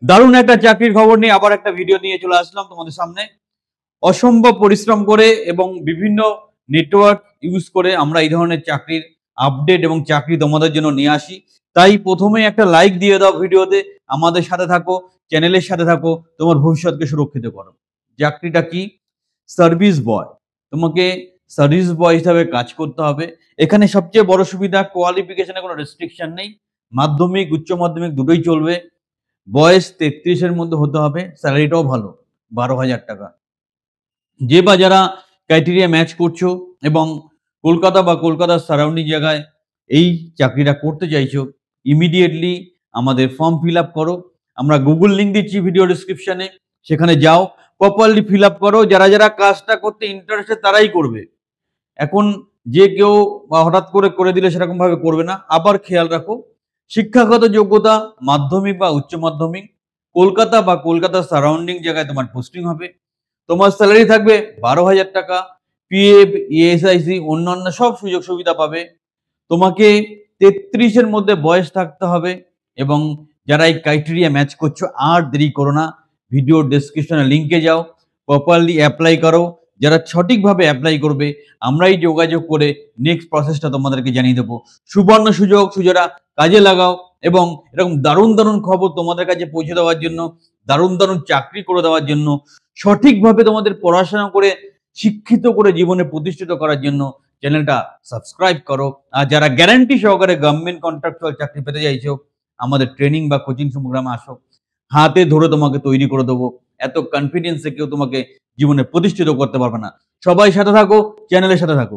দারুণ একটা চাকরির খবর নিয়ে আবার একটা ভিডিও নিয়ে চলে আসলাম তোমাদের সামনে। অসম্ভব পরিশ্রম করে এবং বিভিন্ন নেটওয়ার্ক ইউজ করে আমরা এই ধরনের চাকরির আপডেট এবং চাকরি তোমাদের জন্য নিয়ে আসি। তাই প্রথমে একটা লাইক দিয়ে দাও ভিডিওতে, আমাদের সাথে থাকো, চ্যানেলের সাথে থাকো, তোমার ভবিষ্যৎকে সুরক্ষিত করো। চাকরিটা কি? সার্ভিস বয়। তোমাকে সার্ভিস বয় হিসাবে কাজ করতে হবে। এখানে সবচেয়ে বড় সুবিধা, কোয়ালিফিকেশনে কোনো রেস্ট্রিকশন নেই। মাধ্যমিক, উচ্চ মাধ্যমিক দুটোই চলবে। বয়স ৩৩-এর মধ্যে হতে হবে। স্যালারিটাও ভালো, ১২,০০০ টাকা। যে বা যারা ক্রাইটেরিয়া ম্যাচ করছো এবং কলকাতা বা কলকাতার সারাউন্ডিং জায়গায় এই চাকরিটা করতে চাইছো, ইমিডিয়েটলি আমাদের ফর্ম ফিল আপ করো। আমরা গুগল লিঙ্ক দিচ্ছি ভিডিও ডিসক্রিপশনে, সেখানে যাও, প্রপারলি ফিল আপ করো। যারা যারা কাজটা করতে ইন্টারেস্টেড তারাই করবে। এখন যে কেউ বা হঠাৎ করে করে দিলে সেরকম ভাবে করবে না। আবার খেয়াল রাখো, শিক্ষাগত যোগ্যতা মাধ্যমিক বা উচ্চ মাধ্যমিক, কলকাতা বা কলকাতার সারাউন্ডিং জায়গায় তোমার পোস্টিং হবে। তোমার স্যালারি থাকবে ১২,০০০ টাকা। পিএফ, ইএসআইসি, অন্যান্য সব সুযোগ সুবিধা পাবে। তোমাকে ৩৩-এর মধ্যে বয়স থাকতে হবে এবং যারা এই ক্রাইটেরিয়া ম্যাচ করছো, আর দেরি করো না, ভিডিও ডেসক্রিপশনে লিঙ্কে যাও, প্রপারলি অ্যাপ্লাই করো। যারা সঠিকভাবে অ্যাপ্লাই করবে, আমরাই যোগাযোগ করে নেক্সট প্রসেসটা তোমাদেরকে জানিয়ে দেবো। সুবর্ণ সুযোগ, সুযোগটা কাজে লাগাও এবং এরকম দারুণ দারুণ খবর তোমাদের কাছে পৌঁছে দেওয়ার জন্য, দারুণ দারুণ চাকরি করে দেওয়ার জন্য, সঠিকভাবে তোমাদের পড়াশোনা করে শিক্ষিত করে জীবনে প্রতিষ্ঠিত করার জন্য চ্যানেলটা সাবস্ক্রাইব করো। আর যারা গ্যারান্টি সহকারে গভর্নমেন্ট কন্ট্রাকচুয়াল চাকরি পেতে চাইছো, আমাদের ট্রেনিং বা কোচিং প্রোগ্রামে আসো, হাতে ধরে তোমাকে তৈরি করে দেবো। এত কনফিডেন্সে কেউ তোমাকে জীবনে প্রতিষ্ঠিত করতে পারবে না। সবাই সাথে থাকো, চ্যানেলের সাথে থাকো।